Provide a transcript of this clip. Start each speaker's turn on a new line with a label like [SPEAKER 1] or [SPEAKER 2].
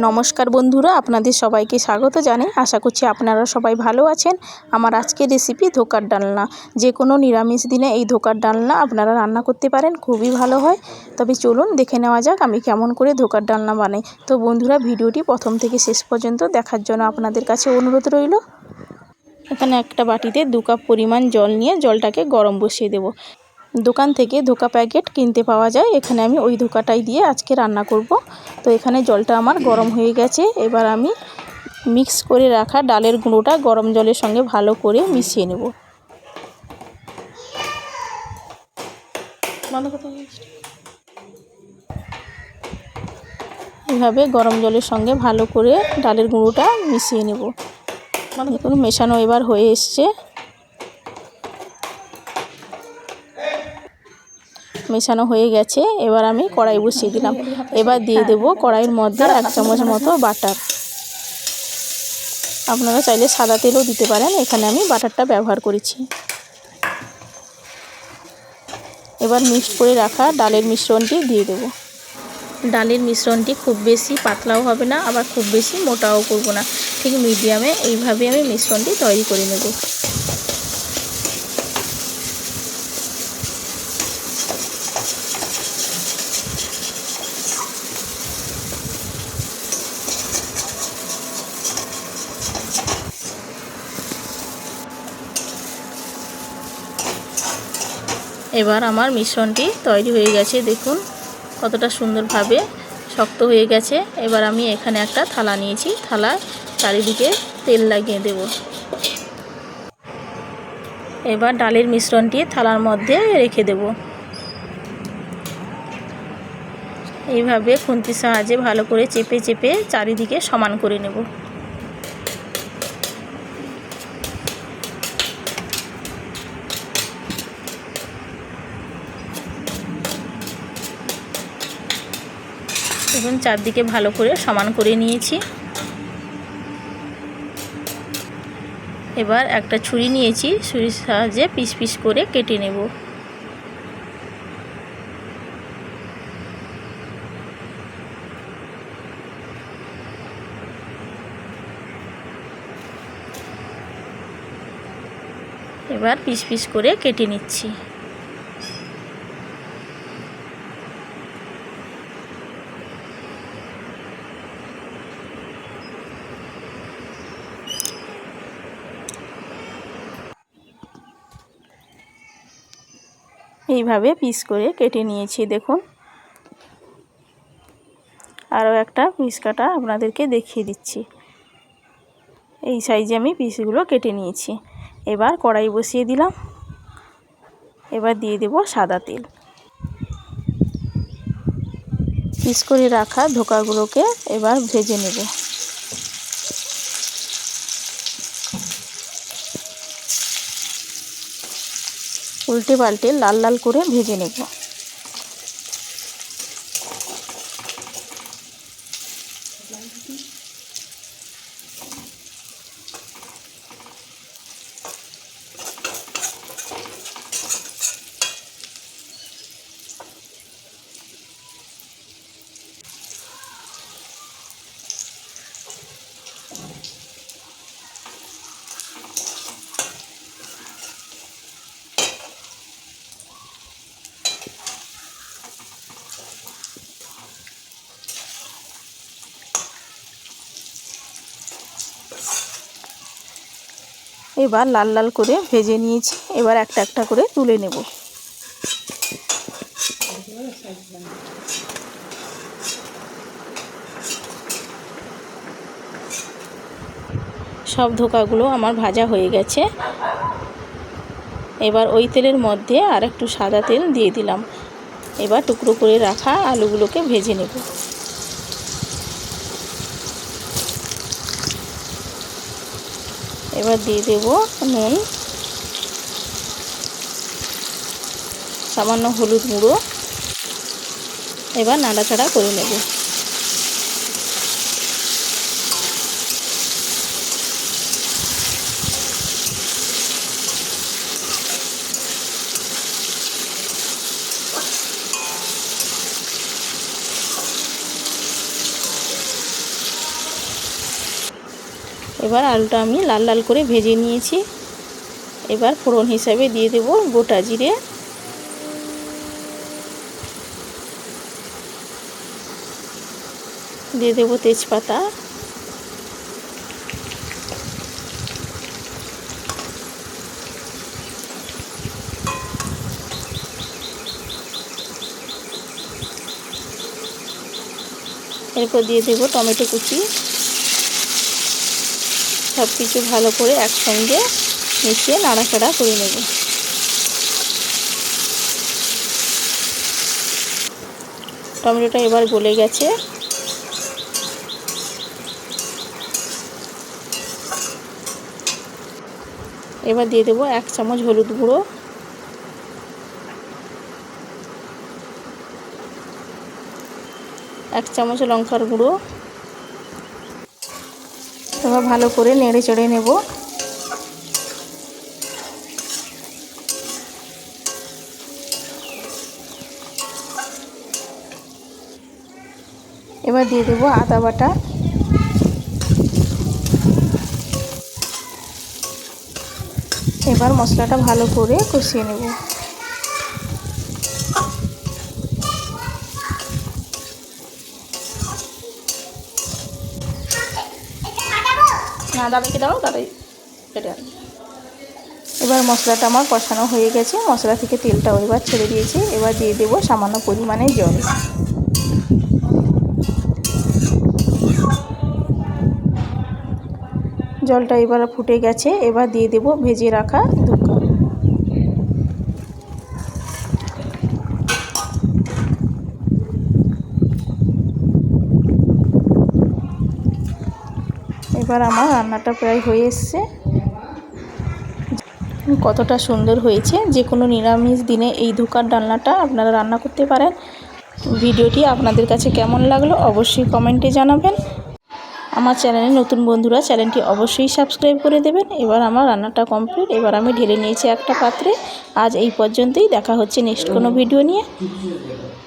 [SPEAKER 1] নমস্কার বন্ধুরা, আপনাদের সবাইকে স্বাগত জানাই। আশা করছি আপনারা সবাই ভালো আছেন। আমার আজকের রেসিপি ধোকার ডালনা। যে কোনো নিরামিষ দিনে এই ধোকার ডালনা আপনারা রান্না করতে পারেন, খুবই ভালো হয়। তবে চলুন দেখে নেওয়া যাক আমি কেমন করে ধোকার ডালনা বানাই। তো বন্ধুরা, ভিডিওটি প্রথম থেকে শেষ পর্যন্ত দেখার জন্য আপনাদের কাছে অনুরোধ রইল। এখানে একটা বাটিতে 2 কাপ পরিমাণ জল নিয়ে জলটাকে গরম বসিয়ে দেব। দোকান থেকে ধোকা প্যাকেট কিনতে পাওয়া যায়, এখানে আমি ওই ধোকাটাই দিয়ে আজকে রান্না করব। তো এখানে জলটা আমার গরম হয়ে গেছে। এবার আমি মিক্স করে রাখা ডালের গুঁড়োটা গরম জলের সঙ্গে ভালো করে মিশিয়ে নেব। এভাবে গরম জলের সঙ্গে ভালো করে ডালের গুঁড়োটা মিশিয়ে নেব। দেখুন মেশানো এবার হয়ে এসছে। মেশানো হয়ে গেছে। এবার আমি কড়াই বসিয়ে দিলাম। এবার দিয়ে দেব কড়াইয়ের মধ্যে 1 চামচ মতো বাটার। আপনারা চাইলে সাদা তেলও দিতে পারেন, এখানে আমি বাটারটা ব্যবহার করেছি। এবার মিক্সড করে রাখা ডালের মিশ্রণটি দিয়ে দেব। ডালের মিশ্রণটি খুব বেশি পাতলাও হবে না, আবার খুব বেশি মোটাও করব না, ঠিক মিডিয়ামে এইভাবে আমি মিশ্রণটি তৈরি করে নেব। এবার আমার মিশ্রণটি তৈরি হয়ে গেছে। দেখুন কতটা সুন্দরভাবে শক্ত হয়ে গেছে। এবার আমি এখানে একটা থালা নিয়েছি, থালার চারিদিকে তেল লাগিয়ে দেব। এবার ডালের মিশ্রণটি থালার মধ্যে রেখে দেব। এইভাবে খুন্তির সাহায্যে ভালো করে চেপে চেপে চারিদিকে সমান করে নেব। দেখুন চারদিকে ভালো করে সমান করে নিয়েছি। এবার একটা ছুরি নিয়েছি, ছুরির সাহায্যে পিস পিস করে কেটে নেব। এবার পিস পিস করে কেটে নিচ্ছি। এইভাবে পিস করে কেটে নিয়েছি। দেখুন আরও একটা পিস কাটা আপনাদেরকে দেখিয়ে দিচ্ছি। এই সাইজে আমি পিসগুলো কেটে নিয়েছি। এবার কড়াই বসিয়ে দিলাম। এবার দিয়ে দেব সাদা তেল। পিস করে রাখা ধোকাগুলোকে এবার ভেজে নেব। উল্টে পাল্টে লাল লাল করে ভেজে নেব। এবার লাল লাল করে ভেজে নিয়েছি। এবার একটা একটা করে তুলে নেব। সব ধোকাগুলো আমার ভাজা হয়ে গেছে। এবার ওই তেলের মধ্যে আর একটু সাদা তেল দিয়ে দিলাম। এবার টুকরো করে রাখা আলুগুলোকে ভেজে নেব। এবার দিয়ে দেব নুন, সামান্য হলুদ গুঁড়ো। এবার নাড়াচাড়া করে নেব। এবার আলুটা আমি লাল লাল করে ভেজে নিয়েছি। এবার ফোড়ন হিসাবে দিয়ে দেব গোটা জিরে, দিয়ে দেব তেজপাতা, এরপর দিয়ে দেব টমেটো কুচি। সব কিছু ভালো করে একসঙ্গে মিশিয়ে নাড়াচাড়া করে নেব। টমেটোটা এবার গলে গেছে। এবার দিয়ে দেব 1 চামচ হলুদ গুঁড়ো, 1 চামচ লঙ্কার গুঁড়ো। এবার ভালো করে নেড়ে চেড়ে নেব। এবার দিয়ে দেব আদা বাটা, এবার মশলাটা ভালো করে কষিয়ে নেব। না দাদাকে দাও, দাদাই কেটে আন। এবার মশলাটা আমার কষানো হয়ে গেছে, মশলা থেকে তেলটাও এবার ছেড়ে দিয়েছে। এবার দিয়ে দেব সামান্য পরিমাণে জল। জলটা এবার ফুটে গেছে। এবার দিয়ে দেব ভেজে রাখা ধোকা। এবার আমার রান্নাটা প্রায় হয়ে এসছে। কতটা সুন্দর হয়েছে। যে কোনো নিরামিষ দিনে এই ধোকার ডালনাটা আপনারা রান্না করতে পারেন। ভিডিওটি আপনাদের কাছে কেমন লাগলো অবশ্যই কমেন্টে জানাবেন। আমার চ্যানেলে নতুন বন্ধুরা চ্যানেলটি অবশ্যই সাবস্ক্রাইব করে দেবেন। এবার আমার রান্নাটা কমপ্লিট। এবার আমি ঢেলে নিয়েছি একটা পাত্রে। আজ এই পর্যন্তই, দেখা হচ্ছে নেক্সট কোনো ভিডিও নিয়ে।